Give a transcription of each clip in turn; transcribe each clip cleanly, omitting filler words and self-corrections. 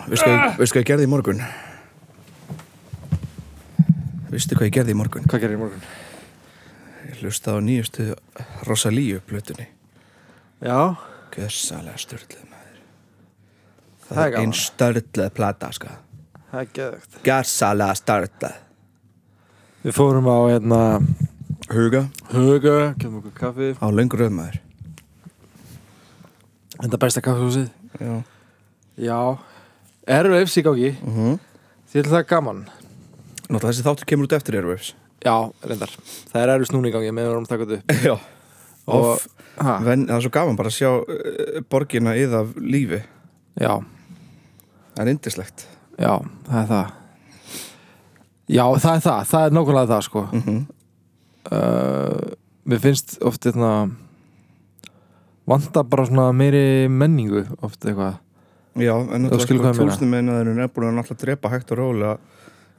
Veistu hvað ég gerði í morgun? Veistu hvað ég gerði í morgun? Hvað gerði í morgun? Ég hlustaði á nýjustu Rosalíu plötunni. Já. Gjörsamlega sturluð maður. Það er gaman. Ein sturluð plata, sko. Það er geðvegt. Gjörsamlega sturluð. Við fórum á Huga. Kemum okkur kaffi. Á löngu röð maður. Þetta besta kaffihúsið. Já. Já. Airwaves í gangi. Þið er það gaman. Náttúrulega þessi þáttur kemur út eftir Airwaves. Já, reyndar. Það er Airwaves núna í gangi, með að taka þetta upp. Já. Og það er svo gaman bara að sjá borgina yða af lífi. Já. Það er yndislegt. Já, það er það. Já, það er það. Það er nákvæmlega það, sko. Mér finnst oft vanta bara svona meiri menningu oft eitthvað. Já, en túlsnum meinaðurinn er búin að náttúrulega drepa hægt og rólega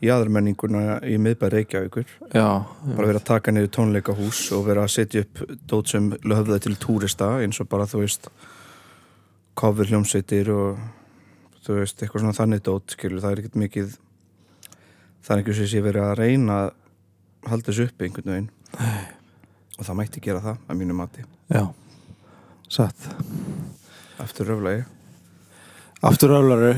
í aðurmenninguna í miðbæ Reykjavíkur. Já. Bara vera að taka niður tónleikahús og vera að setja upp dót sem höfða til túrista, eins og bara, þú veist, cover hljómsveitir og, þú veist, eitthvað svona þannig dót, skilur, það er ekkert mikið, það er ekki sem sé verið að reyna að halda þessu uppi einhvern veginn. Og það mætti gera það, að mínu mati. Já, satt. Aftur röflagi. Aftur röflari.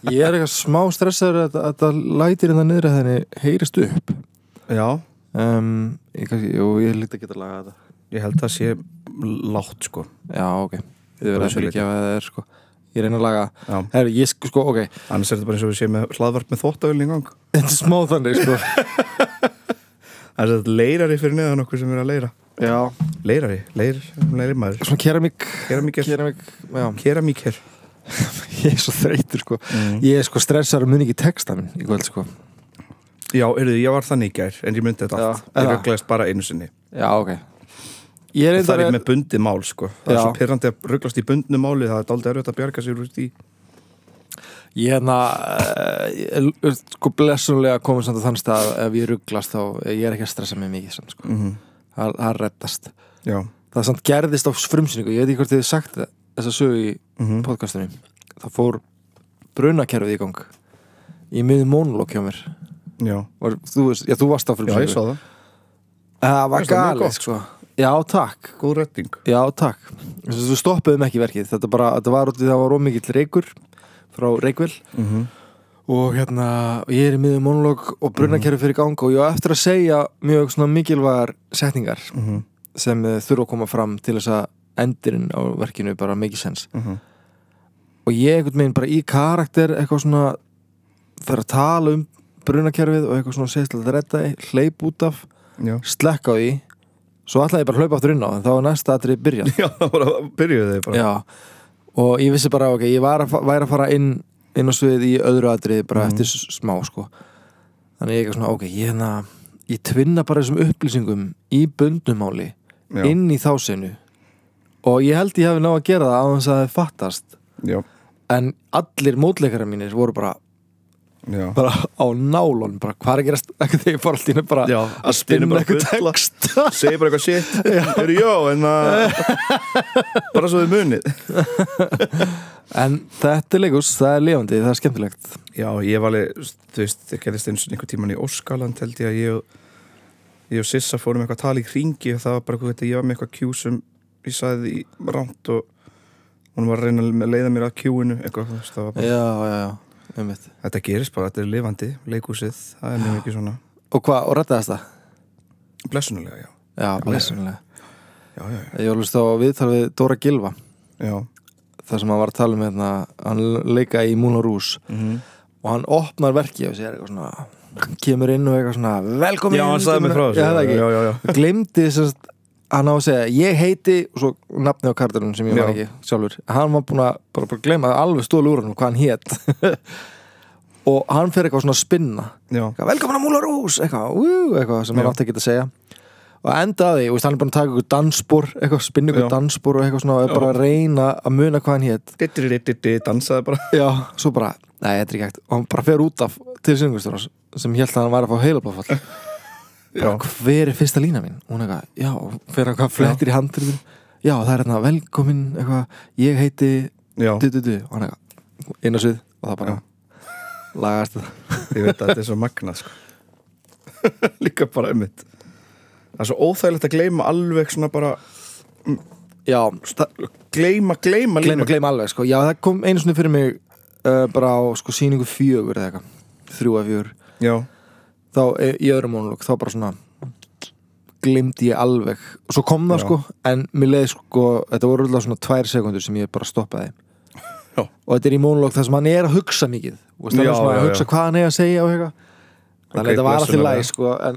Ég er eitthvað smá stressaður að það lætir það niður að henni heyrist upp. Já. Ég líkt að geta lagað þetta. Ég held það sé lágt, sko. Já, ok. Þið verða að fyrir ekki að það er, sko. Ég reyna að laga. Já. Herri, ég sko, ok. Annars er þetta bara eins og við séum með hlaðvarp með þvottavél í gang. Þetta er smá þannig, sko. Það er þetta leirari fyrir neðan okkur sem er að leira. Já. Leiri maður. Svona keramík. Já. Keramíker. Ég er svo þreytur, sko. Ég er sko stressaður að muni ekki texta minn í kvöld, sko. Já, ég var þannig í gær, en ég myndi þetta allt. Ég rugglaðist bara einu sinni. Já, ok. Það er með bundið mál, sko. Það er svo pirrandi að rugglast í bundnu máli, það er dálítið erfitt að bjarga sér úr því. Ég sko blessunlega komið samt á þann stað ef ég rugglast þá, ég er ekki að stressa mig mikið samt, sko. Það reddast. Já. Það samt gerðist á frumsýningu, ég veit ekki hvort þið sagt þessa sögu í podcastunum. Það fór brunakerfið í gang í miðjum mónulók hjá mér. Já. Þú varst á frumsýningu. Já, ég sá það. Það var galið, sko. Já, takk. Góð retting. Já, takk. Þú stoppuðum ekki verkið. Þetta var út í það var ómikill reykur frá Reykjavíl. Og ég er í miðjum mónulók og brunakerfið fyrir gang og ég á eftir að segja mjög svona mikilvægar setningar sem þurfa að koma fram til þess að endurinn á verkinu bara make sense. Og ég einhvern veginn bara í karakter eitthvað svona fer að tala brunakerfið og eitthvað svona segist að redda hleyp út af, slekka á því, svo ætlaði ég bara að hlaupa aftur inn á en þá var næsta atrið byrjað. Já, bara byrjuðu þið bara. Já, og ég vissi bara, ok, ég væri að fara inn á svið í öðru atrið bara eftir smá, sko. Þannig ég eitthvað svona, ok, ég tvinna bara þessum upplýsingum í bundnumáli inn í þá senu og ég held ég hafi náð að gera það á þess að það fattast. Já. En allir mótleikarar mínir voru bara á nálun, bara hvað er að gerast ekki þegar ég fór allt í henni bara að spinna eitthvað text. Segir bara eitthvað shit. En bara svo þið munið. En þetta er leikus, það er lifandi, það er skemmtilegt. Já, ég var alveg, þú veist, það gerðist eins og einhver tíman í Óskaland held ég að ég og Sissa fórum eitthvað að tala í hringi og það var bara eitthvað, ég var með eitthvað Q sem ég sagði í ránt og hún var að reyna að leiða mér að Q-inu eitthvað, þú veist, það var bara... Já, einmitt. Þetta gerist bara, þetta er lifandi, leikhúsið, það er mjög ekki svona. Og hvað, og reddaðist það? Blessunulega, já. Já, blessunulega. Já. Ég var hlust á viðtal við Dóra Gylfa. Já. Það sem hann var að tala um hann leika í Moulin Rouge og hann opnar verkið og sér eitthvað svona kemur inn og eitthvað svona velkomin. Já, hann sagði mig frá þessu. Já. Gleymdi þess að hann á að segja ég heiti og svo nafni á kartunum sem ég var ekki sjálfur. Hann var búin að bara gleyma alveg stólu úr hann hvað hann hét. og hann fer eitthvað svona að spinna velkomin að Múlarhús eitthvað sem hann átti ekki að segja og endaði, og hann er bara að taka eitthvað dansspor eitthvað, spinna eitthvað dansspor og eitthvað svona og bara að reyna að muna hvað hann hét dansaði bara já, svo bara, nei, þetta er ekki hægt og hann bara fer út af til sýningarstjórans sem hélt að hann væri að fá heilablóðfall hver er fyrsta lína mín? Og hún eitthvað, já, fer eitthvað flettir í handriðum já, það er hérna velkomin eitthvað, ég heiti og hann eitthvað, inn á svið og það bara lagast það ég veit að þetta er svo magnað sko. líka bara einmitt það er svo óþægilegt að gleyma alveg svona bara já, gleyma alveg sko. Já, það kom einu svona fyrir mig bara á sko, sýningu 4 eða eitthvað 3-4 já. Þá í öðrum mónulók þá bara svona gleymdi ég alveg og svo kom það sko en mér leiði sko, þetta voru alltaf svona 2 sekundur sem ég bara stoppaði og þetta er í mónulók þar sem hann er að hugsa mikið og það er svona að hugsa hvað hann er að segja og eitthvað þannig að þetta var alltaf læg sko en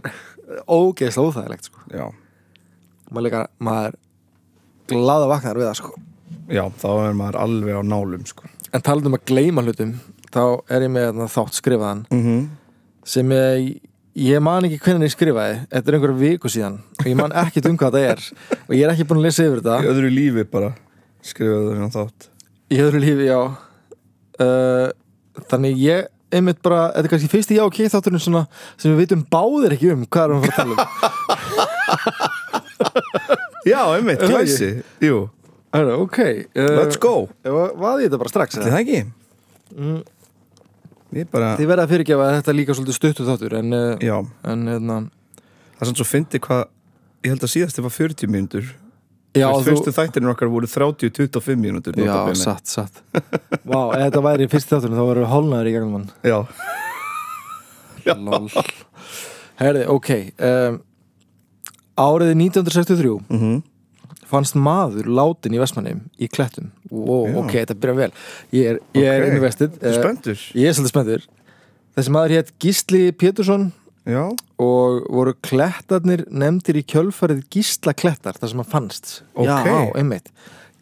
ógeðslega óþægilegt sko já maður glaða vaknar við það sko já, þá er maður alveg á nálum sko en talandi að gleyma hlutum þá er ég með þátt skrifaðan sem ég man ekki hvernig ég skrifaði þetta er einhverja viku síðan og ég man ekkert hvað það er og ég er ekki búin að lesa yfir þetta í öðru lífi bara skrifaði það þátt í öðru lífi, já þannig ég einmitt bara, þetta er kannski fyrsti já og þátturinn svona sem við veitum báðir ekki hvað erum við að fara að tala já, einmitt, glæsi jú, ok let's go vaði þetta bara strax það ekki þið verða að fyrirgefa að þetta líka svolítið stuttu þáttur en það er svona svo fyndi hvað ég held að síðast var 40 mínútur já, fyrstu þættirinn okkar voru 30-25 mínútur já, satt vá, ef þetta væri fyrstu þátturinn þá varum við hálnaður í gegnum hann já lol herði, ok árið 1963 fannst maður látin í Vestmannaeyjum í Klettum ok, þetta byrja vel ég er investið spenntur ég er svolítið spenntur þessi maður hét Gísli Pétursson já. Og voru klettarnir nefndir í kjölfarið Gíslaklettar þar sem hann fannst já, einmitt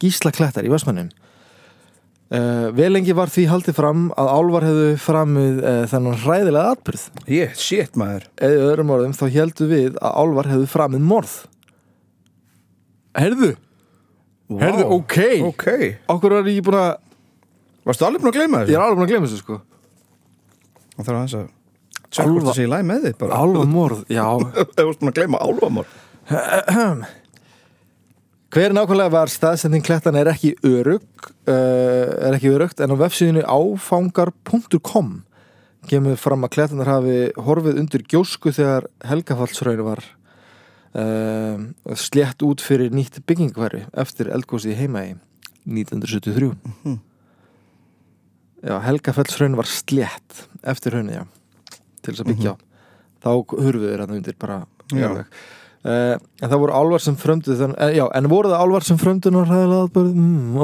Gíslaklettar í Vestmannaeyjum vel lengi var því haldið fram að álfar hefðu framið þennan hræðilega atburð shit maður eða öðrum orðum þá heldur við að álfar hefðu framið morð Herðu, ok okkur var ég búin að varstu alveg búin að gleyma þessu? Ég er alveg búin að gleyma þessu sko og það er aðeins að tjekka hvort það sé í lagi með þig bara álfamorð, já þú varst búin að gleyma álfamorð hver nákvæmlega var staðsending Klettana er ekki öruggt en á vefsíðunni áfangar.com kemur fram að Klettanar hafi horfið undir gjósku þegar Helgafallshraun var slétt út fyrir nýtt byggingahverfi eftir eldgosið í Heimaey 1973 já, Helgafellshraun var slétt eftir hraunið, já til þess að byggja þá hurfuður hann undir bara en það voru álfar sem frömdu en voru það álfar sem frömdu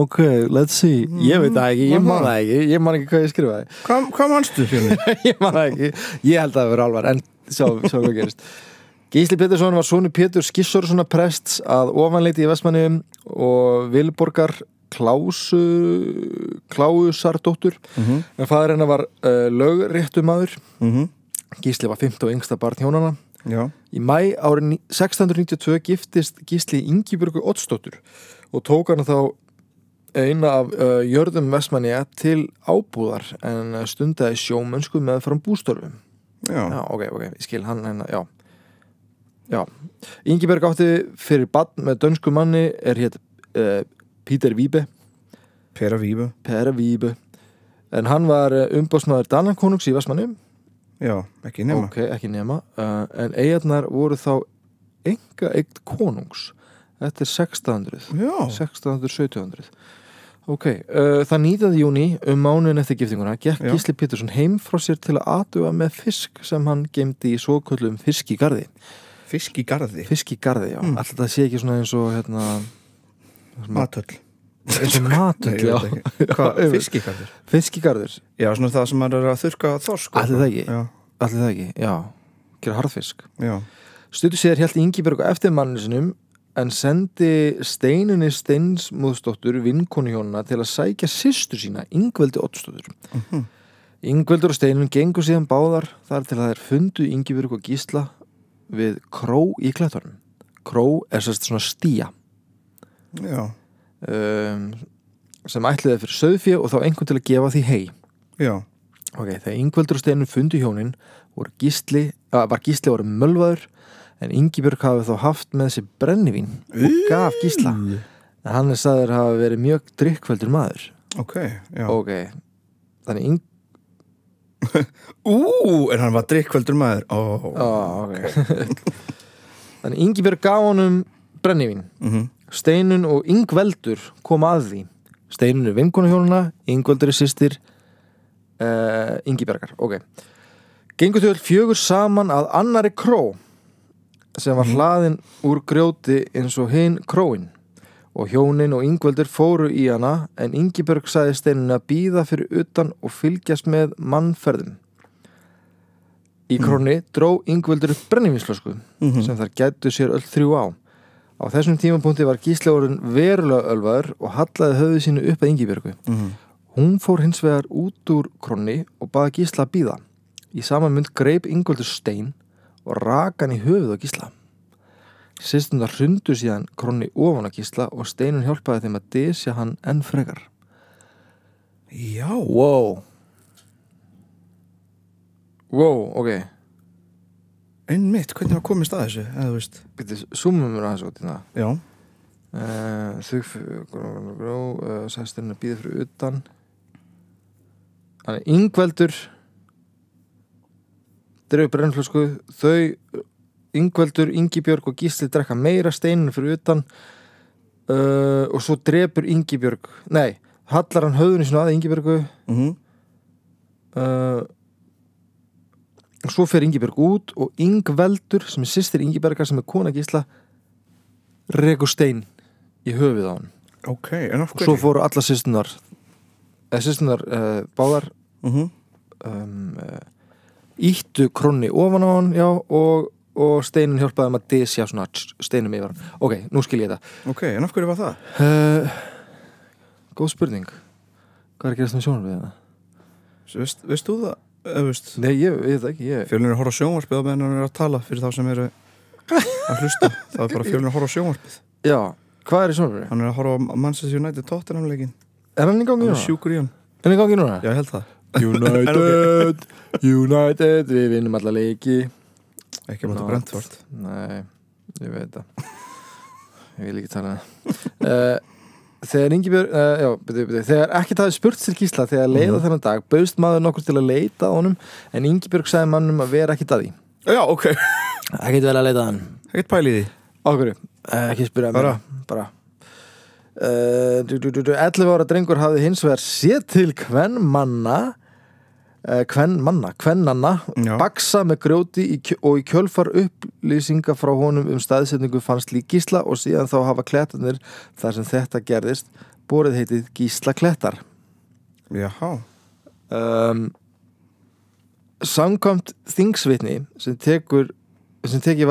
ok, let's see ég veit það ekki, ég man það ekki ég man ekki hvað ég skrifaði hvað manstu fyrir mig? ég man það ekki, ég held að það voru álfar en sjá hvað gerist Gísli Pétursson var sonur Pétur Skissorsssonar prests að ofanleiti í Vestmannaeyjum og Vilborgar Kláusardóttur en faðir hennar var lögréttumaður Gísli var 5. og yngsta barn hjónanna í maí árið 1692 giftist Gísli Ingibjörgu Oddsdóttur og tók hann þá eina af jörðum Vestmannaeyja til ábúðar en stundaði sjómennsku með fram bústörfum ok, ég skil hann hennar, já Ingibjörg átti fyrir barn með dönsku manni er hétt Peter Wibe en hann var umboðsmaður Danakonungs í Vestmannaeyjum já, ekki nema ekki nema en eyjarnar voru þá einkaeign konungs þetta er 1600-1700 ok, það 9. júní mánuðin eftir giftinguna gekk Gísli Pétursson heim frá sér til að athuga með fisk sem hann geymdi í svoköllum fiskigarði já, alltaf það sé ekki svona eins og matöll eins og matöll, já fiskigarður já, svona það sem maður er að þurrka þorsk allir það ekki, já gera harðfisk stuttu síðar hélt Ingibjörg eftir manni sinum en sendi Steinunni Steinsmóðsdóttur vinkonu hjónana til að sækja systur sína Ingveldi Oddsdóttur Ingveldur og Steinunn gengu síðan báðar þar til að þær fundu Ingibjörgu og Gísla við Kró í klettunum. Kró sérst svona stía. Já. Sem ætliði fyrir sauðfé og þá einhvern til að gefa því hey. Já. Ok, þegar Ingveldur og Steinunn fundu hjónin var Gísli orðinn mölvaður en Ingibjörg hafi þá haft með sér brennivín og gaf Gísla. En hann sagður hafa verið mjög drykkfelldur maður. Ok, já. Ok, þannig en hann var drykkfelldur maður. Ok. Þannig Ingibjörg gaf honum brennivín. Steinunn og Ingveldur kom að því. Steinunn vinkona hjónuna, Ingveldur systir Ingibjörgar. Ok. Gengu þau öll 4 saman að annarri kró sem var hlaðin úr grjóti eins og hinn króin og hjónin og Ingveldur fóru í hana en Ingibjörg sagði Steinunni að bíða fyrir utan og fylgjast með mannferðum. Í krónni dró Ingveldur upp brennivínsflösku sem þær gætu sér öll 3 á. Á þessum tímapunkti var Gísli orðinn verulega ölvaður og hallaði höfðu sínu upp að Ingibjörgu. Hún fór hins vegar út úr krónni og baði Gísla að bíða. Í sama mund greip Ingveldur stein og rak hann í höfuð á Gísla. Systurnar hrundu síðan krónni ofan á Gísla og Steinunn hjálpaði þeim að desja hann enn frekar. Já. Wow, ok. Einmitt, hvernig var komist að þessu, eða þú veist? Súmum mér aðeins út í það. Já. Sagði Steinunn að bíða fyrir utan. Þannig Ingveldur dreif brennflösku, þau Ingveldur, Ingibjörg og Gísli drekka meira, Steinunn fyrir utan og svo drepur Ingibjörg, hallar hann höfðunni sínu að Ingibjörgu og svo fer Ingibjörg út og Ingveldur sem systir Ingibjörgar sem kona Gísla rekur stein í höfuð á hann. Ok, en af hverju? Og svo fóru allar systurnar báðar ýttu krónni ofan á hann, já, og Steinunn hjálpaði þeim að desja svona steinum yfir hann. Ok, nú skil ég þetta. Ok, en af hverju var það? Góð spurning. Hvað er að gerast með sjónvarpið það? Veist þú það? Nei, ég veit það ekki. Fjölnir horfa á sjónvarpið á meðan hann er að tala fyrir þá sem eru að hlusta. Það er bara Fjölnir horfa á sjónvarpið. Já, hvað er í sjónvarpið? Hann er að horfa á Manchester United Tottenham-leikinn. Er hann í gangi núna? Hann er sjúkur í hann. Er hann í gangi núna? Já, ég held það. United, við vinnum alla leiki. Ekki að Brentford. Nei, ég veit það. Ég vil ekki tala það. Þegar Ingibjörg, þegar ekki hafði spurt til Gísla þegar leiða þennan dag, bauðst maður nokkur til að leita á honum en Ingibjörg sagði mannum að vera ekki að því. Já, ok. Ekkert vel að leita hann. Ekkert pæli í því. Okkur, ekki spyrja mér. Bara. 11 ára drengur hafði hins vegar séð til kvennanna baksa með grjóti og í kjölfar upplýsinga frá honum staðsetningu fannst lík Gísla og síðan þá hafa klettarnir þar sem þetta gerðist borið heitið Gísla klettar. Jaha. Samkvæmt þingsvitni sem tekið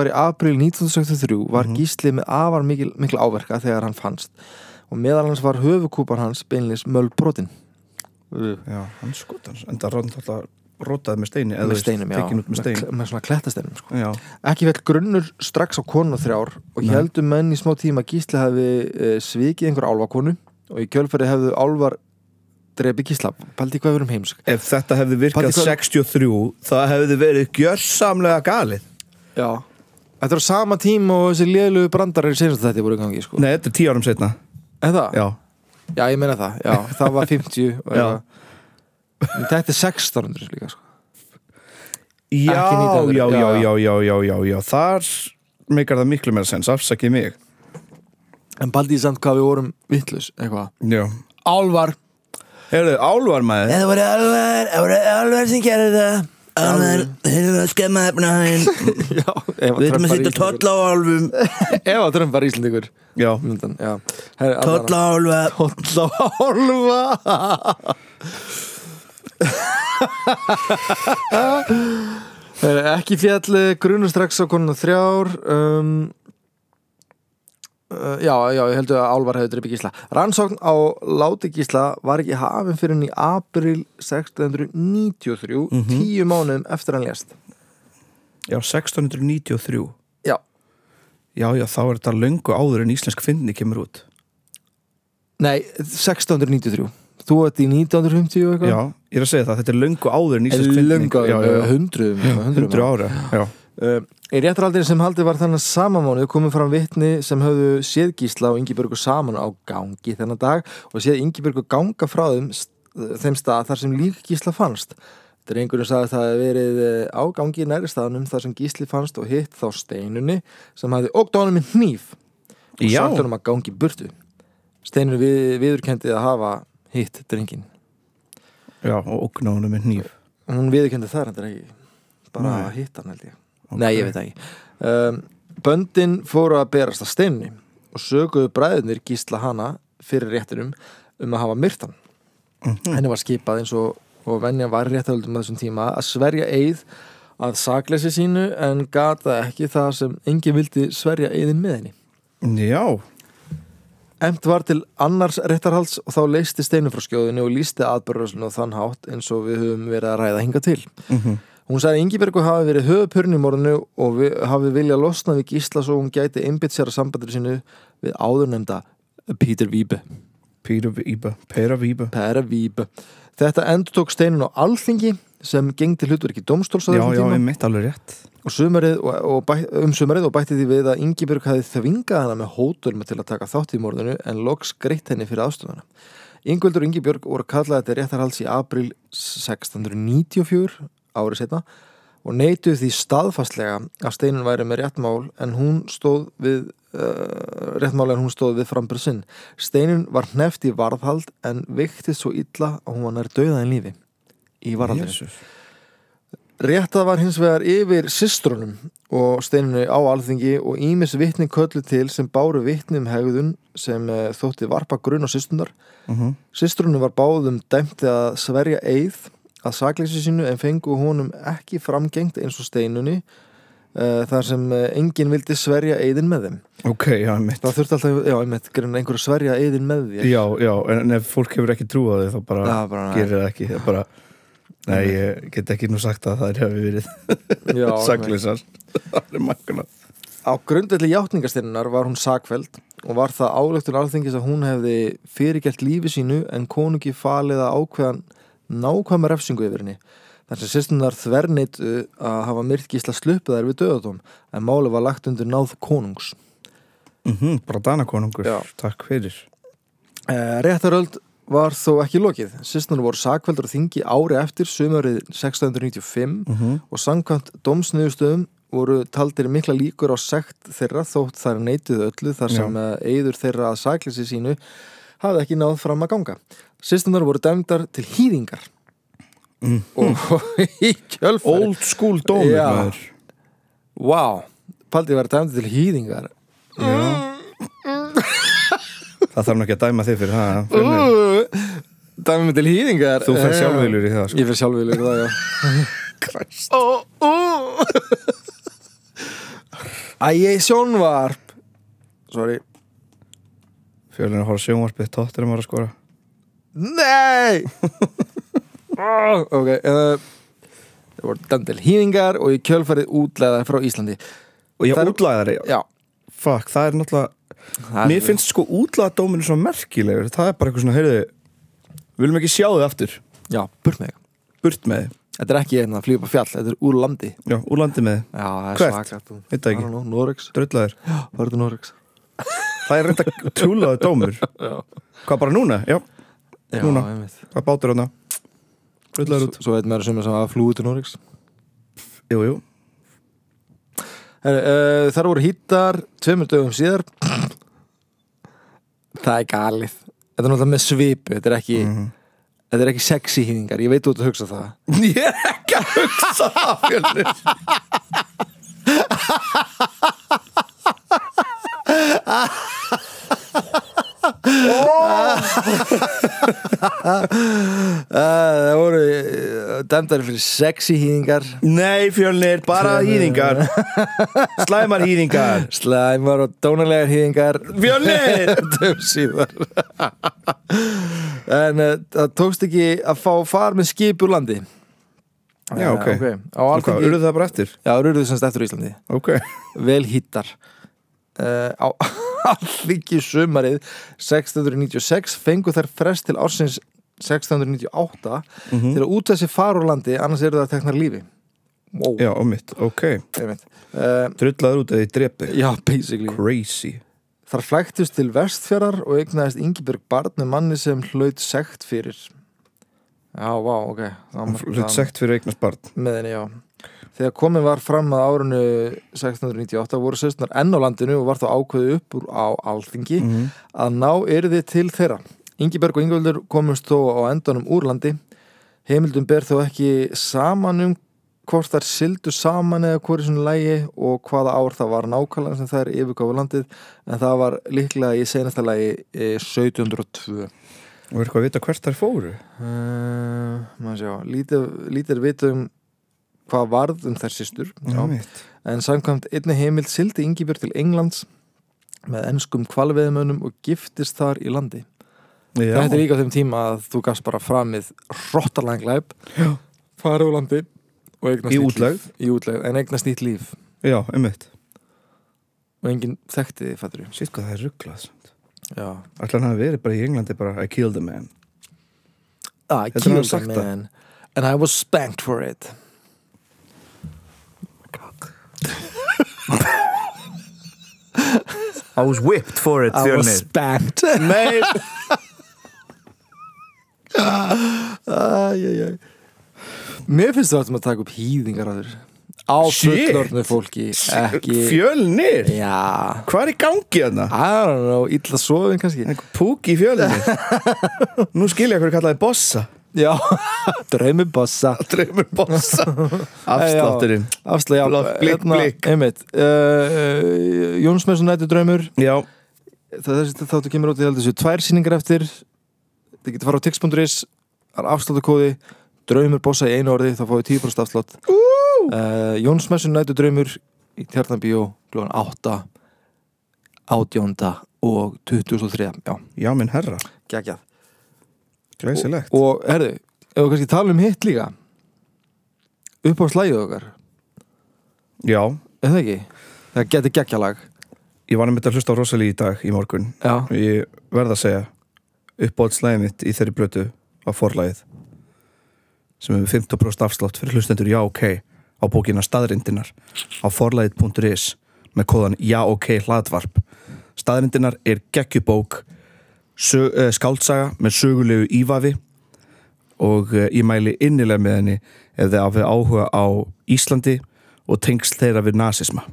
var í apríl 1963 var Gísli með afar mikil áverka þegar hann fannst og meðal hans var höfukúpan hans beinlis mölbrotinn. Já, hann skotans en það rótaði með steini með steinum, já, með svona klettasteinum sko. Já. Ekki vel grunnur strax á konuna 3 og heldur menn í smá tíma Gísli hefði svikið einhver álfakonu og í kjölfari hefðu álfar drepi Gísla. Pældi hvað við erum heimsk. Ef þetta hefði virkað 63 það hefði verið gjörsamlega galið. Já. Þetta var sama tíma og þessi lélugu brandarar í seinast þetta voru í gangi sko. Nei, þetta er 10 árum seinna. Eða? Já. Já, ég meina það. Já, það var 50 og þetta er 1600 líka sko. Já. Þar meikar það miklu meira sens, afsakið mig. En paldi ég samt hvað við vorum vitlaus eitthvað. Já. Álfar. Heyrðu, álfar maður. Það voru álfar sem gerði það. Álfar, þeir eru að skemma efnaðinn. Já. Við erum að setja toll á álfum. Ef að Trump var Íslandingur. Já. Toll á álfa. Toll á álfa. Ekki fjall grunur strax á konuna 3 Já, ég heldur að Álfar hefði drepið Gísla. Rannsókn á láti Gísla var ekki hafin fyrir í apríl 1693, 10 mánuðum eftir hann lést. Já, 1693. Já. Já, þá er þetta löngu áður en íslensk fyndni kemur út. Nei, 1693. Þú ert í 1950 og eitthvað? Já, ég er að segja það, þetta er löngu áður en íslensk fyndni. Löngu áður, 100 ára, já. Í réttarhaldinu sem haldið var þannig samamánuð komið fram vitni sem höfðu séð Gísla og Ingibjörgu saman á gangi þennan dag og séð Ingibjörgu ganga frá þeim stað þar sem lík Gísla fannst. Þetta er einhverjum sagði að það hefði verið á gangi næri staðnum þar sem Gísli fannst og hitt þá Steinunni sem hafði ógt á honum með hníf og sagt honum að gangi burtu. Steinunni viðurkenndi að hafa hitt drengin. Já, og ógna honum með hníf. Hún viðurkendi það er ekki bara að hitta hann held ég. Okay. Nei, ég veit ekki. Böndin fóru að berast að Steinunni og söguðu bræðurnir Gísla hana fyrir réttinum að hafa myrt hann. Henni var skipað eins og venja var réttarhöldum þessum tíma að sverja eið að sakleysi sínu en gata ekki það sem enginn vildi sverja eiðin með henni. Já. Efnt var til annars réttarhalds og þá leysti Steinunn frá skjóðunni og lýsti atburðarrásinni á þann hátt eins og við höfum verið að ræða hingað til. Hún sagði að Ingibjörgu hafi verið höfuðpurinn í morðinu og hafi viljað losna við Gísla svo hún gæti einbeitt sér að sambandir sínu við áðurnefnda Peter Wibe. Pera Wibe. Þetta endurtók Steinunn á Alþingi sem gegndi hlutverki dómstóls á þessum tíma. Já, ég mitt alveg rétt. Og sumarið og bætti því við að Ingibjörg hafi þvingað hana með hótunum til að taka þátt í morðinu en loks greitt henni fyrir aðstofuna. Ingveldur og Ingibjörg voru kallaði til réttarhalds í apríl 1694 árið setna og neituðu því staðfastlega að Steinunn væri með réttmál en hún stóð við framburð sinn. Steinunn var hneppt í varðhald en veiktist svo illa að hún var nær dauða en lífi í varðhaldinu. Réttað var hins vegar yfir systrunum og Steinunni á Alþingi og ýmis vitni köllu til sem báru vitni hegðun sem þótti varpa grunn á systrunnar. Systrunum var báðum dæmt að sverja eið að sakleysi sínu en fengu honum ekki framgengt eins og Steinunni þar sem enginn vildi sverja eiðin með þeim. Ok, já, einmitt. Það þurfti alltaf, einhver að sverja eiðin með því. Já, en ef fólk hefur ekki trú á því þá bara gerir það ekki. Það bara, nei, ég get ekki nú sagt að það hefur verið sakleysar. Það er makkuna. Á grundvelli játningarsteinunnar var hún sakfelld og var það ályktun Alþingis að hún hefði fyrirgert lífi sínu en konungi falið að ákveðan nákvæma refsingu yfir henni. Þar sem systurnar þverneitu að hafa myrt Gísla sluppið þær við dauðadóm en málið var lagt undir náð konungs. Bara Danakonungur, takk fyrir. Réttarhöld var þó ekki lokið. Systurnar voru sakfelldur á þingi ári eftir sumarið 1695 og samkvæmt dómsniðurstöðum voru taldir mikla líkur á sekt þeirra þótt þær neituðu öllu þar sem eiður þeirra að sakleysi sínu hafði ekki náð fram að ganga. Systurnar voru dæmdar til hýðingar og í kjölfari old school dómur maður. Wow, Paldi var dæmdur til hýðingar. Það þarf ekki að dæma þig fyrir það. Dæma mig til hýðingar. Þú fer sjálfvilur í það sko. Ég fer sjálfvilur í það, já. Christ. Sjónvarp. Sorry. Fjölinn að horfa sjónvarpið Tottenham var að skora. Nei. Ok, það voru dæmd til hýðingar og í kjölfarið útlæðar frá Íslandi. Og ég útlæðari? Já. Fuck, það er náttúrulega mér finnst sko útlæðardóminu svo merkilegur. Það er bara eitthvað svona, heyrðu, viljum ekki sjá þig aftur. Já, burt með þig. Burt með þig. Þetta er ekki að flyga upp á fjall, þetta er úr landi. Já, úr landi með þig. Já, það er svakart. Veit það ekki. Noregs. Dröllaður. Já, það er Noregs. Það er reynda trúlaður dómur. Já. Hvað, bara núna? Já, núna. Hvað bátur hana? Dröllaður út. Svo veit maður sem að flúi til Noregs. Jú. Þar voru hittar 2 dögum síðar. Það er galið. Þetta er náttúrulega með svipu. Þetta er ekki sexy hýðingar. Ég veit út að hugsa það. Ég er ekki að hugsa það, Fjölnir. Það voru dæmdar fyrir sexy hýðingar. Nei, Fjölnir, bara hýðingar. Slæmar hýðingar. Slæmar og dónalegar hýðingar. Fjölnir! Síðar. En það tókst ekki að fá far með skip úr landi. Já, ok. Á Alþingi. Urðu það bara eftir? Já, urðu semst eftir Íslandi. Ok. Vel hittar. Á Alþingi sumarið 1696 fengu þær frest til ársins 1698 til að útvega sér far úr landi, annars eru það teknar lífi. Wow. Já, ok. Drullaður út eða í drepi. Já, basically. Crazy. Þar flæktust til Vestfjarðar og eignaðist Ingibjörg barn með manni sem hlaut sekt fyrir. Já, vá, ok. Hlaut sekt fyrir eignast barn. Með henni, já. Þegar komið var fram að árinu 1698 voru sérstnar enn á landinu og var þá ákveðið upp úr á Alþingi að ná yrði til þeirra. Ingibjörg og Ingveldur komust þó á endanum úr landi. Heimildum ber þó ekki saman hvort þær sigldu saman eða hvori svona lægi og hvaða ár það var nákvæmlega sem þær yfirgáfu landið, en það var líklega í seinasta lægi 1702. Og er eitthvað að vita hvert þær fóru? Maður sjá, lítið vita hvað varð þær systur. En samkvæmt einni heimild sigldi Ingibjörg til Englands með enskum hvalveiðimönnum og giftist þar í landi. Já. Þetta líka á þeim tíma að þú gafst bara framið hrottalega glæp, farið úr landi og eignast í útlegð, en eignast nýtt líf. Já, einmitt. Og enginn þekkti þið, fattur þú? Sitt hvað það ruglað. Já. Ætli hann hafi verið bara í Englandi bara I killed a man. I killed a man and I was spanked for it. I was whipped for it, Fjölnir. I was spanked. Nei. Mér finnst það að taka upp hýðingar að þér á fullorðnu fólki, ekki Fjölnir? Já. Hvað er í gangi þarna? I don't know, illa sofin kannski. Einhver púki í Fjölnir. Nú skil ég hverju kallaði bossa. Já, draumur bossa. Afslátturinn. Blikk einmitt. Jónsmessun nættu draumur. Já. Þáttu kemur út í þessu 2 sýningar eftir. Þið getur fara á tix.is, það er afsláttukóði draumur bossa í einu orði, þá fáið 10% afslátt. Jónsmessun nættu draumur í Tjarnarbíó klukkan 8, 18. og 23. Já, minn herra. Geggjað. Glæsilegt. Og herðu, ef við kannski tala hitt líka upp á slægið okkar. Já. Er það ekki? Það getur geggjalag. Ég var nefnt að hlusta á Rosalí í dag, í morgun. Já. Ég verð að segja uppáhaldslægið mitt í þeirri blötu á forlagið sem hefur 50% afslátt fyrir hlustendur já ok á bókina Staðreyndirnar á forlagið.is með kóðan já ok hlaðvarp. Staðreyndirnar er geggjubók, skáldsaga með sögulegu ívafi og ég mæli innilega með henni ef þið hafið áhuga á Íslandi og tengsl þeirra við nasisma.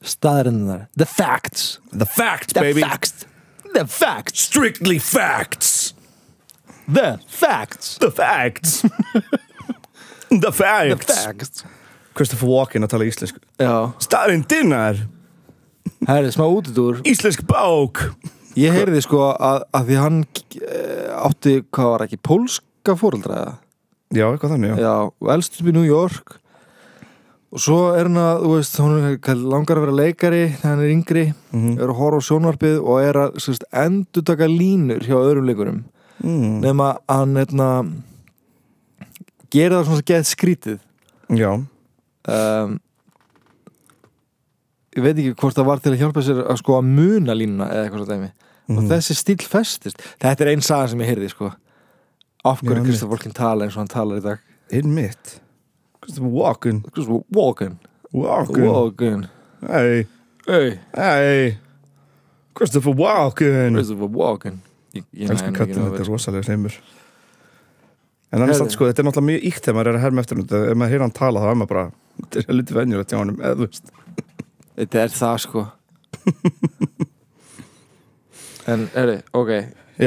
Staðreyndirnar. The facts. The facts, baby. The facts. The facts. Strictly facts. The facts. The facts. The facts. The facts. Christopher Walken að tala íslensku. Já. Staðreyndirnar. Herri, smá útidúr. Íslensk bók. Ég heyrði sko að því hann átti, hvað var ekki, pólska foreldra eða? Já, eitthvað þannig, já. Já, og elst upp í New York og svo er hann að, þú veist, hún langar að vera leikari þegar hann er yngri, er að horfa á sjónvarpið og er að endurtaka línur hjá öðrum leikurum nema hann, gera það svona sem gett skrítið. Já. Ég veit ekki hvort það var til að hjálpa sér að sko að muna línuna eða eitthvað svo dæmi og þessi stíl festist. Þetta er einn saga sem ég heyrði sko af hverju Christopher Walken tala eins og hann talar í dag. Einmitt. Christopher Walken. Hey. Christopher Walken. Ég elskar kallin, þetta er rosalega hreimur. En hann er satt sko, þetta er náttúrulega mjög íkt þegar maður er að herma eftir hann. Ef maður heyr hann tala þá er maður bara, þetta er lítið venjulegt hjá honum, eða þú veist. Þetta er það sko. En ok,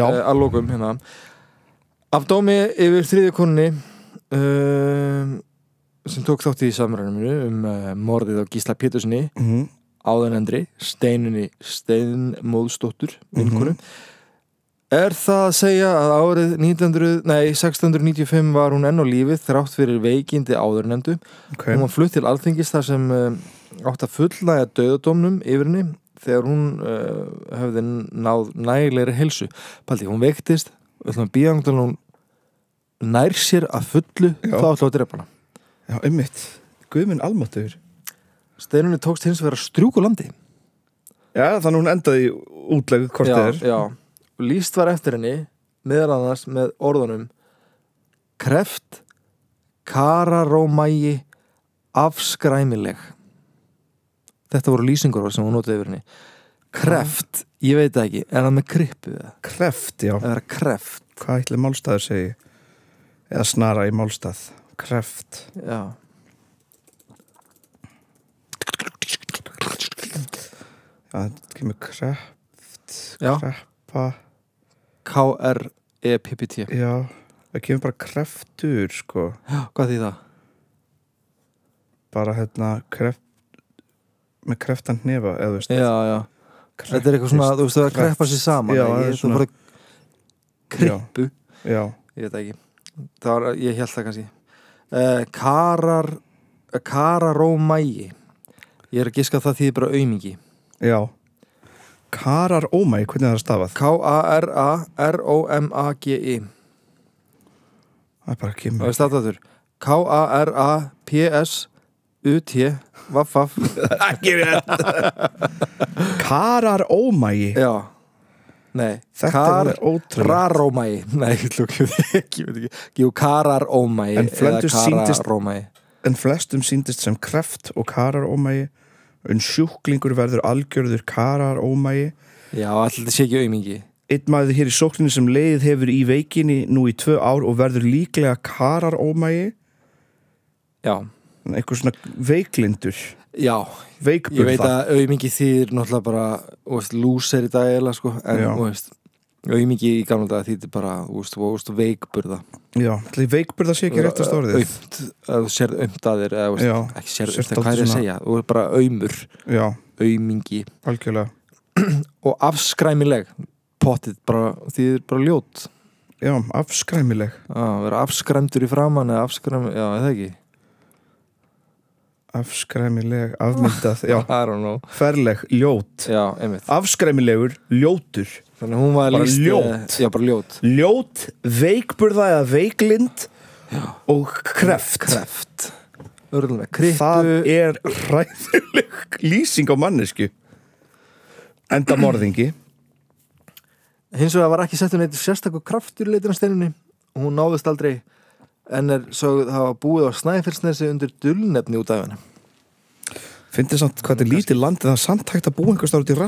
að lokum hérna. Af dómi yfir 3. konunni sem tók þátt í samræðinu morðið á Gísla Pétursinni áðurnefndri Steinunni Steinmóðsdóttur vinkonu það að segja að árið 1695 var hún enn á lífið þrátt fyrir veikindi áðurnefndu. Hún var flutt til Alþingis þar sem átt að fullnægja dauðadómnum yfir henni þegar hún hefði náð nægilegri heilsu. Paldi, hún veiktist, hún nær sér að fullu þá ætla að drepa hana. Já, einmitt. Guðminn almáttugur. Steinunni tókst hins vegar að strjúka landi. Já, þannig hún endaði útlegð hvort það er. Já. Lýst var eftir henni meðal annars með orðunum kreft, kararómægi, afskræmileg. Þetta voru lýsingur sem hún notaði yfir henni. Kreft, ég veit ekki, er það með krippu? Kreft, já. Eða kreft. Hvað ætli málstaður segi? Eða snara í málstað. Kreft. Já. Já, þetta kemur kreft, kreppa. K-R-E-P-P-T. Já, það kemur bara kreftur, sko. Já, hvað því það? Bara með kreftan hnefa, eða þú veist. Já. Þetta er eitthvað svona, þú veist, það kreppa sér saman. Já, það er svona. Krippu. Já. Ég veit ekki. Ég held það kannski. Kararómægi. Ég er að giska það því bara aumingi. Já. Kararómægi, hvernig er það stafað? K-A-R-A-R-O-M-A-G-I. Það er bara að kemur. Það er stafðaður. K-A-R-A-P-S-U-T Vaff. Ekki rétt. Kararómægi. Já. Nei. Þetta er ótrúlega. Kararómægi. Nei, ég veit ekki. Jú, kararómægi. En flestum síndist sem kreft og kararómægi. En sjúklingur verður algjörður kararómægi. Já, alltaf sé ekki aumingi. Einn maður hér í sókninni sem leið hefur í veikinni nú í 2 ár og verður líklega kararómægi. Já. Eitthvað svona veiklindur. Já. Veikburða. Ég veit að aumingi þýðir náttúrulega bara, lúser í dag eða sko, en aumingi í gamla dag þýðir bara, veikburða. Já, veikburða sé ekki réttast orðið. Aumt, að þú sérð aumt að þér, ekki sérð aumt, hvað er að segja? Þú er bara aumur. Já. Aumingi. Algjörlega. Og afskræmileg. Pottið bara, þýðir bara ljót. Já, afskræmileg. Já, vera afskræmdur í framan eða afskræmileg, já, eða ekki. Afskræmileg, afmyndað, já. I don't know. Ferleg, ljót. Já, einmitt. Afskræmilegur, ljótur. Þannig hún var líst ljót. Já, bara ljót. Ljót, veikburða eða veiklind og kreft. Örgulega, krippu. Það er hræðileg lýsing á mannesku. Enda morðingi. Hins vegar var ekki settur neitt sérstakur kraftur í leitina Steinunni og hún náðist aldrei en sögð hafa búið á Snæfellsnesi undir dulnefni út af henni. Fyndið samt hvað þetta er lítið landið, það er samt hægt að búa einhvers staðar út í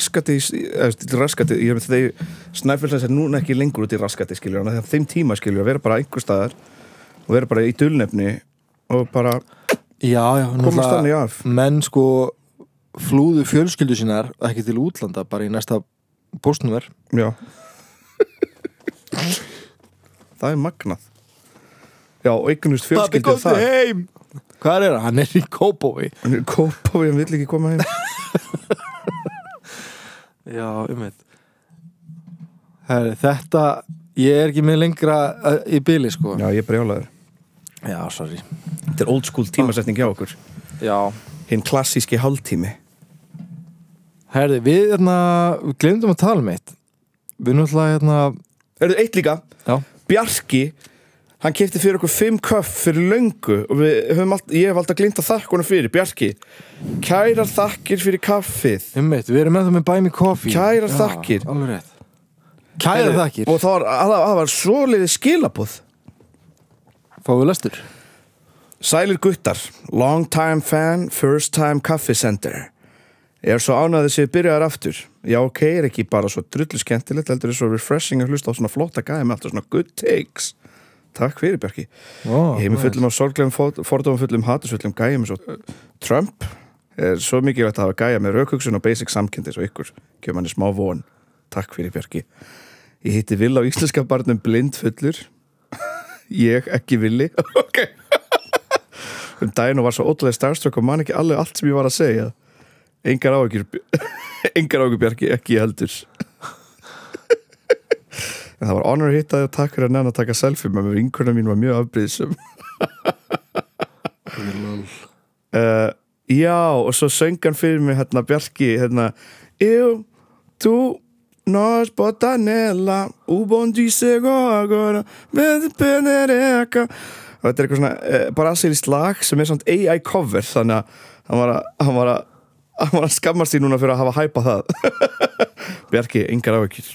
raskati, ég veit þegar Snæfellsnes er núna ekki lengur út í raskati, skiljur, þannig að þeim tíma skiljur að vera bara einhvers staðar og vera bara í dulnefni og bara komast þannig af. Menn sko flúðu fjölskyldu sínar ekki til útlanda, bara í næsta póstnúmer. Já. Það er magnað. Já, og eignust fjölskyldu það. Pabbi komstu heim! Hvað er það? Hann er í Kópavogi. Hann er í Kópavogi, hann vill ekki koma heim. Já, þetta, ég er ekki með lengra í bili, sko. Já, ég er brjálaður. Já, sorry. Þetta er old school tímasetning hjá okkur. Já. Hinn klassíski hálftími. Herði, við glemdum að tala um eitt. Við náttúrulega, eitt líka. Já. Bjarki, hann keypti fyrir okkur 5 köff fyrir löngu og ég hef alltaf gleymt að þakka honum fyrir. Bjarki, kærar þakkir fyrir kaffið. Við erum með það með Buy Me Coffee. Kærar þakkir. Alveg rétt. Kærar þakkir. Og það var svoleiðis skilaboð. Fáum við lestur. Sælir guttar, long time fan, first time coffee center. Ég er svo ánægður þessi byrjaðar aftur. Já, ok, er ekki bara svo drullu skemmtilegt, heldur er svo refreshing að hlusta á svona flotta gæði með alltaf svona good takes. Takk fyrir, Bjarki. Ég hef mig fullum af sorglegum fordómum, fullum hatursfullum gæjum eins og Trump er svo mikilvægt að hafa gæja með rökhugsun og basic samkendi eins og ykkur. Gjöf manni smá von. Takk fyrir, Bjarki. Ég hitti Vill á íslenska barnum blindfullur. Ég, ekki Villi. Ok. Daginn og var svo ótrúlega starstruck og man ekki alveg allt sem ég var að segja. Engar áhyggjur Bjarki, ekki heldur. En það var honor að hitta þig og takk fyrir að nefna að taka selfie með mér, vinkurinn mín var mjög afbrýðsum. Já, og svo söng hann fyrir mig hérna Bjarki, hérna Eu, tu, nós botanella, o bom dizer agora, penereca. Og þetta eitthvað svona brasilískt lag sem svona AI cover, þannig að hann var að skammast því núna fyrir að hafa hæpað það. Bjarki, engar áhyggjur.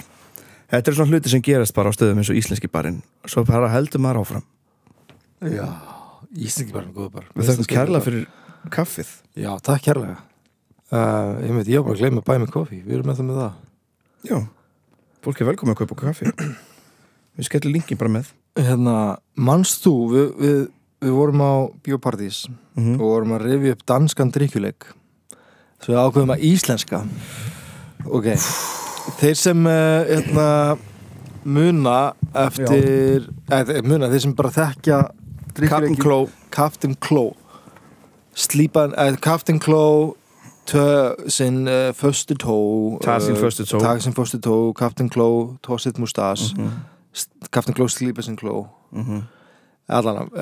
Þetta svona hluti sem gerast bara á stöðum eins og íslenski barinn. Svo bara heldur maður áfram. Já, íslenski barinn, góða bar. Við þakkum kærlega fyrir kaffið. Já, takk kærlega. Ég var bara að gleyma að bæja mig kaffi. Við erum með það. Já, fólk velkomið að kaupa kaffi. Við skellum linkin bara með. Hérna, manst þú, við vorum á bíópartís og vorum að rifja upp danskan drykkjuleik. Svo við ákveðum að íslenska. Ok, þeir sem muna eftir þeir sem bara þekkja Captain Claw Captain Claw sin första tå Captain Claw tog sitt mustas Captain Claw slipar sin kló allan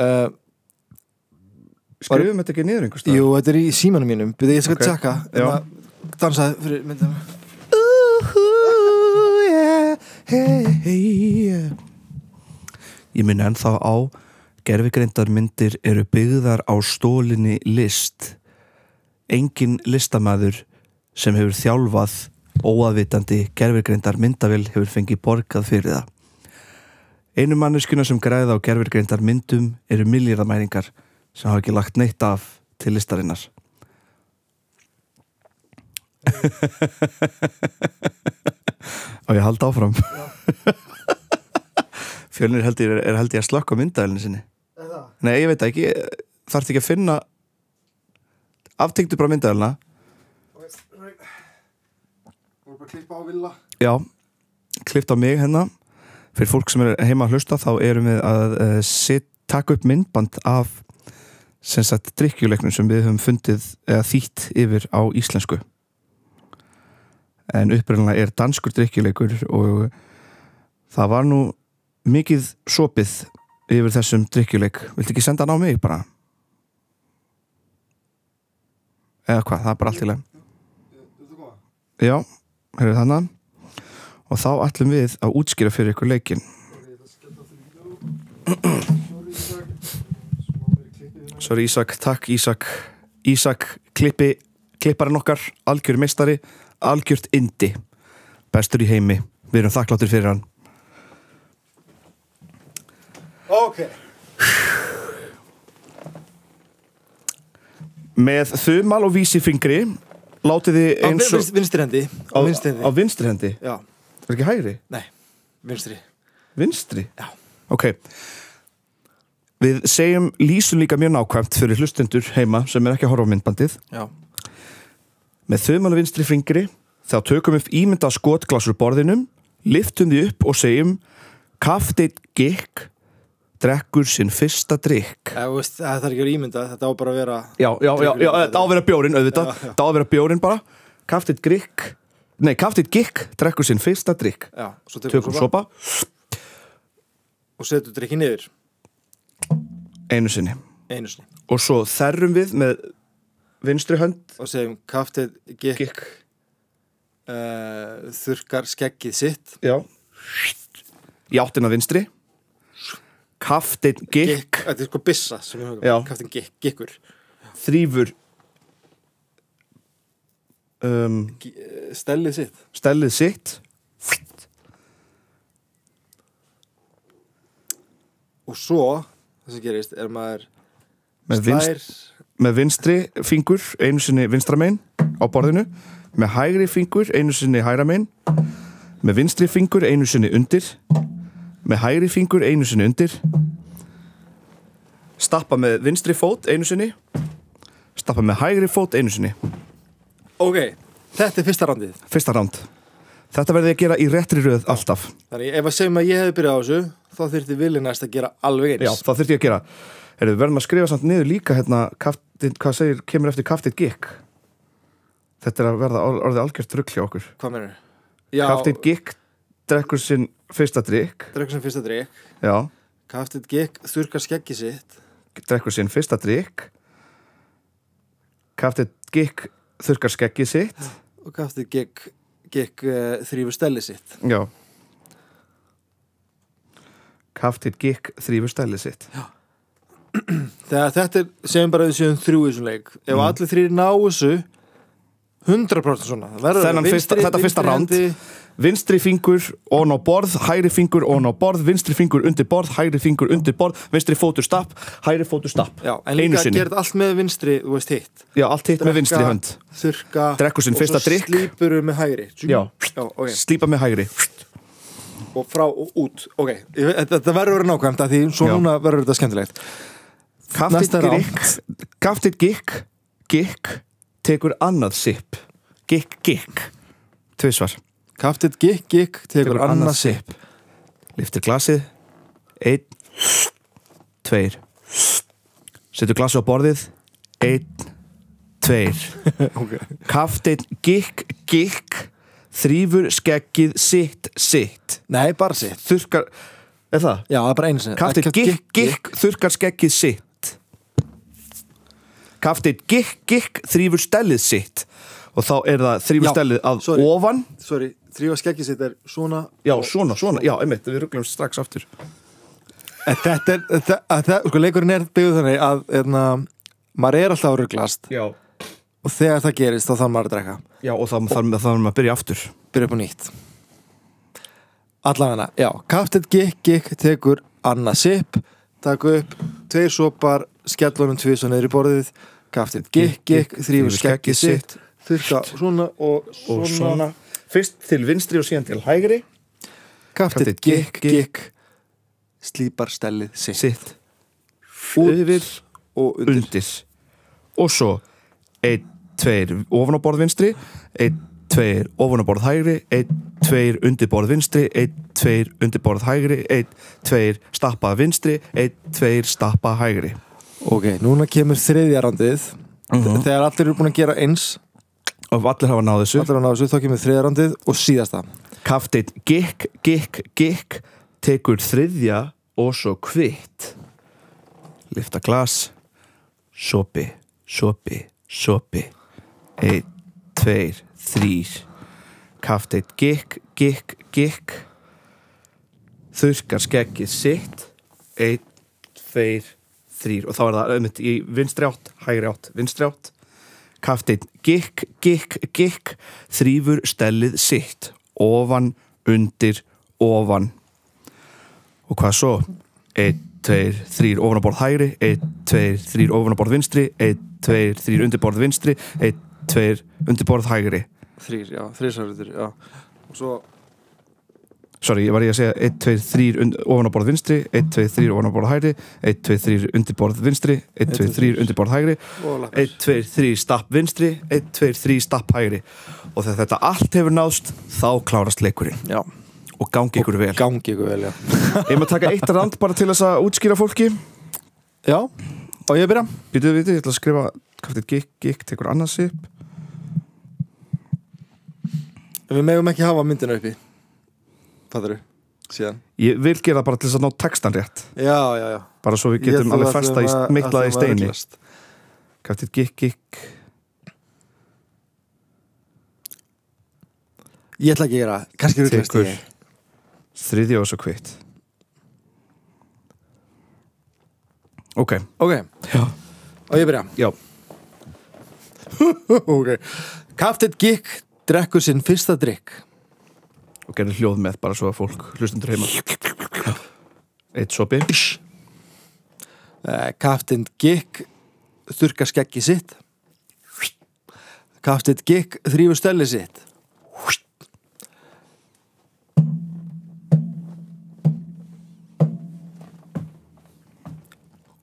skrifum þetta ekki niður einhvers stað? Jú, þetta í símanum mínum byrði ég skal tjekka dansaði fyrir myndum Ég minn ennþá á gervigreindarmyndir eru byggðar á stólinni list. Engin listamaður sem hefur þjálfað óaðvitandi gervigreindarmyndavél hefur fengið borgað fyrir það. Einu manneskuna sem græða á gervigreindarmyndum eru milljarðamæringar sem hafa ekki lagt neitt af til listarinnar. Og ég haldi áfram. Fjölnir held ég að slökka myndavélinu sinni. Nei, ég veit ekki. Þarftu ekki að finna aftektu bara myndavélina. Voru bara að klippa á Villa. Já, klippt á mig hérna. Fyrir fólk sem heima að hlusta þá erum við að taka upp myndband af sem sagt drykkjuleiknum sem við höfum fundið eða þýtt yfir á íslensku. En upprunalega danskur drykkjuleikur og það var nú mikið sopið yfir þessum drykkjuleik. Viltu ekki senda hann á mig bara? Eða hvað, það er bara allt í leið. Já, heyrðu þannig. Og þá ætlum við að útskýra fyrir ykkur leikinn. Sorry Ísak, takk Ísak. Ísak, klipparinn okkar, algjör meistari, algjört indi. Bestur í heimi. Við erum þakkláttir fyrir hann. Ok. Með þumal og vísifingri látið þið eins og... Vinstri hendi. Á vinstri hendi? Já. Er ekki hægri? Nei, vinstri. Vinstri? Já. Ok. Við lýsum líka mjög nákvæmt fyrir hlustendur heima sem ekki að horfa á myndbandið. Já. Með þumal og vinstri fingri þá tökum við ímyndað skotglas úr borðinum, lyftum því upp og segjum Captain Gikk drekkur sinn fyrsta drykk. Það er ekki að ímynda, þetta á bara að vera... Já, þetta á að vera bjórinn, auðvitað. Þetta á að vera bjórinn bara. Captain Gikk drekkur sinn fyrsta drykk. Já, svo tökum sopa. Og setur drykkin niður. Einu sinni. Og svo þerrum við með vinstri hönd. Og segjum Captain Gikk þurrkar skeggið sitt. Já. Í áttina vinstri. Captain Gikk. Þetta er sko byssa sem við höfum. Captain Gikkur. Þrýfur Stellið sitt. Og svo það sem gerist er maður með vinstri fingur einu sinni vinstra megin á borðinu, með hægri fingur einu sinni hægra megin, með vinstri fingur einu sinni undir, með hægri fingur einu sinni undir, stappa með vinstri fót einu sinni, stappa með hægri fót einu sinni. Ok, þetta er fyrsta rándið. Fyrsta ránd. Þetta verði að gera í réttri röð alltaf. Þannig ef að segjum að ég hefði byrjað á þessu þá þyrfti Vili næst að gera alveg eins. Já, þá þyrfti ég að gera. Við verðum að skrifa samt niður líka hérna, kemur eftir Captain Gikk. Þetta er að verða orðið algjört rugl hjá okkur. Hvað meinarðu? Captain Gikk drekkur sinn fyrsta drykk. Já. Kafteinn Gikk þurrkar skeggi sitt. Drekkur sinn fyrsta drykk. Kafteinn Gikk þurrkar skeggi sitt. Og Kafteinn Gikk þrífur stellið sitt. Já. Kafteinn Gikk þrífur stellið sitt. Já. Þegar þetta segjum bara við séum 3 í þessum leik. Ef allir 3 ná þessu 100% svona. Þetta fyrsta ránd. Vinstri fingur ofan á borð, hægri fingur ofan á borð, vinstri fingur undir borð, hægri fingur undir borð, vinstri fótur stapp, hægri fótur stapp. Já, en líka gerð allt með vinstri, þú veist hitt. Já, allt hitt með vinstri hönd. Þurrka, drekkur sinn fyrsta drykk. Og svo slípur með hægri. Já, okay. Slípa með hægri. Og frá og út. Ok, þetta verður að vera nákvæmt að því svo núna verður þetta skemmtilegt. Kafteinn Gikk tekur annað sipp. Gikk. Tvisvar. Kafteinn Gikk tekur annað sipp. Lyftir glasið. 1, 2. Setur glasið á borðið. 1, 2. Okay. Kafteinn Gikk þrífur skeggið sitt. Nei, bara sitt. Þurrkar, það? Já, það er bara einu sinni. Kafteinn Gikk þurrkar skeggið sitt. Kafteinn Gikk þrífur stellið sitt. Og þá það þrífur stellið að ofan. Þrífa skeggið sitt svona. Já, svona. Já, einmitt, við ruglum strax aftur. Sko, leikurinn byggður þannig að maður alltaf að ruglast. Já. Og þegar það gerist, þá þarf maður að drekka. Já, og þá þarf maður að byrja aftur. Byrja upp á nýtt. Allavega, já. Kafteinn Gikk tekur annað sipp, taka upp 2 sopar, skellunum 2 svo niður í borðið. Kafteinn Gikk þrífur skeggið sitt, þurrka svona og svona. Fyrst til vinstri og síðan til hægri. Kafteinn Gikk slípar stellið sitt. Yfir og undir. Og svo 1, 2 ofan á borð vinstri, 1, 2 ofan á borð hægri, 1, 2 undir borð vinstri, 1, 2 undir borð hægri, 1, 2 stappa vinstri, 1, 2 stappa hægri. Ok, núna kemur þriðja rándið. Þegar allir eru búin að gera eins og allir hafa náð þessu, þá kemur þriðja rándið og síðasta. Kafteinn Gikk tekur þriðja og svo kvitt. Lyfta glas. Sopi. 1, 2, 3. Kafteinn Gikk þurrkar skeggið sitt. 1, 2, 3. Og þá það auðvitað í vinstri átt, hægri átt, vinstri átt. Kafteinn Gikk þrífur stellið sitt. Ofan, undir, ofan. Og hvað svo? 1, 2, 3 ofan á borð hægri, 1, 2, 3 ofan á borð vinstri, 1, 2, 3 undir borð vinstri, 1, 2 undir borð hægri. 3, já, 3 sárundir, já. Og svo... Sorry, ég var að segja 1, 2, 3 ofan á borð vinstri, 1, 2, 3 ofan á borð hægri, 1, 2, 3 undir borð vinstri, 1, 2, 3 undir borð hægri, 1, 2, 3 stapp vinstri, 1, 2, 3 stapp hægri. Og þegar þetta allt hefur náðst, þá klárast leikurinn. Já. Og gangi ykkur vel. Já. Ég maður taka 1 rand bara til þess að útskýra fólki. Já, og ég byrja. Ég ætla að skrifa Kafteinn Gikk tekur annað sipp. Við megum ekki hafa myndina uppi. Fattar þú? Síðan. Ég vil gera bara til þess að ná textan rétt. Já. Bara svo við getum alveg festa miklaða í steini. Kafteinn Gikk. Ég ætla ekki að gera, kannski ruglast ég. Þriðja og svo kvitt. Ok. Já. Og ég byrja. Já. Ok. Kafteinn Gikk drekkur sinn fyrsta drykk. Og gerði hljóð með bara svo að fólk hlustundur heima. 1 sopi. Kafteinn Gikk þurrkar skeggið sitt. Kafteinn Gikk þrífur stellið sitt.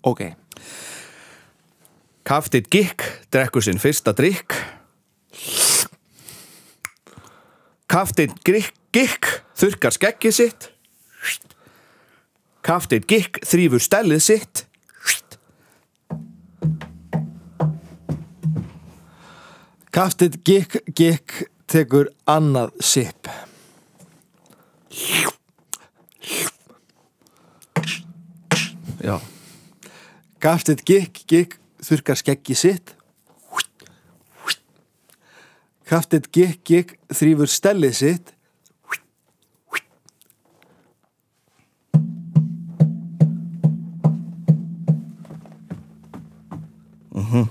Ok. Kafteinn Gikk drekkur sinn fyrsta drykk. Kafteinn Gikk þurrkar skeggið sitt. Kafteinn Gikk þrífur stellið sitt. Kafteinn Gikk tekur annað sipp. Já. Kafteinn gikk þurrkar skeggi sitt. Kafteinn gikk þrífur stellið sitt.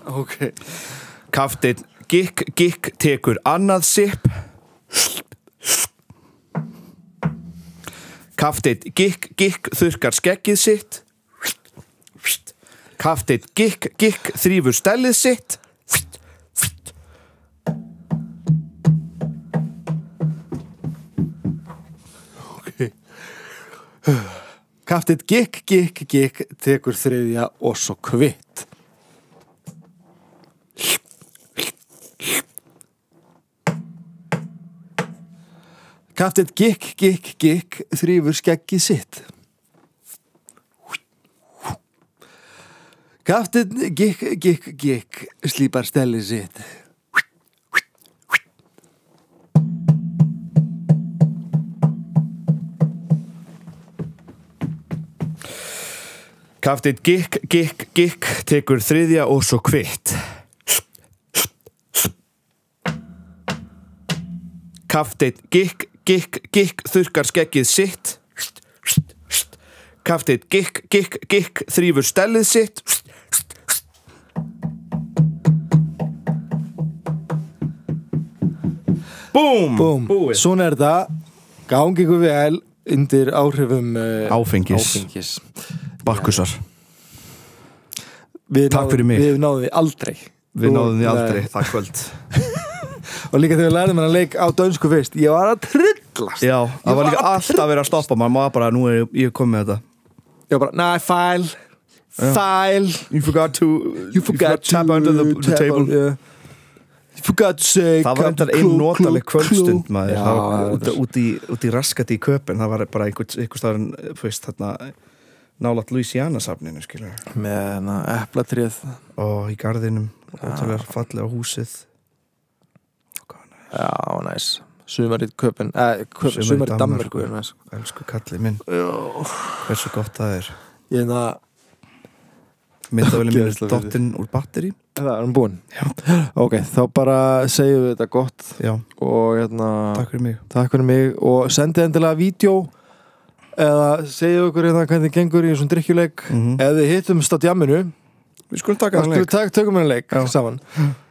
Ok. Kafteinn gikk tekur annað sipp. Kafteinn gikk þurrkar skeggið sitt. Kafteinn gikk þrífur stellið sitt. Ok. Kafteinn gikk tekur þriðja og svo kvitt. Kafteinn gikk þrífur skeggið sitt. Kafteinn gikk slípar stellið sitt. Kafteinn gikk tekur þriðja og svo kvitt. Kafteinn gikk þurrkar skeggið sitt. Kafteinn gikk þrífur stellið sitt. Búm. Svona þetta. Gangi ykkur vel undir áhrifum áfengis. Bakkusar. Takk fyrir mig. Við náðum því aldrei. Það kvöld. Og líka þegar við lærðum hann að leik á dönsku fyrst, ég var að tryllast. Já, það var líka alltaf verið að stoppa. Man má bara, nú ég komið með þetta. Ég var bara, file. You forgot to tap under the table. Yeah. You forgot to say. Það var endar einn notaleg kvöldstund maður. Það var út í raskati í Köpen. Það var bara einhver staðurinn, fyrst, þarna nálægt Louisiana-safninu, skilur. Með eplatrið. Og í garðinum, ótrúlega fallega húsið. Já, næs. Sumarið Köpen, sumarið Danmörku. Elsku kallið minn. Hversu gott það er. Myndavélin mér dottinn úr batteri. Það er hann búinn. Já. Ok, þá bara segjum við þetta gott. Já. Og Takk fyrir mig. Og sendið endilega vídeo eða segju okkur hvernig gengur í þessum drykkjuleik. Ef þið hittumst á djamminu, við skulum taka þann leik. Tökum við leik saman.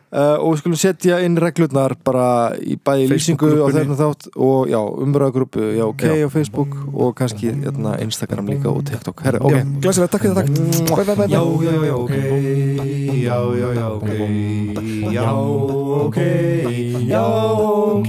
Og við skulum setja inn reglurnar bara í bæði lýsingu á þennan þátt og já, umræðagrúpu, já, ok, á Facebook og kannski Instagram líka og TikTok. Herri, ok. Glæsilega, takk fyrir það. Já, ok. Já, ok.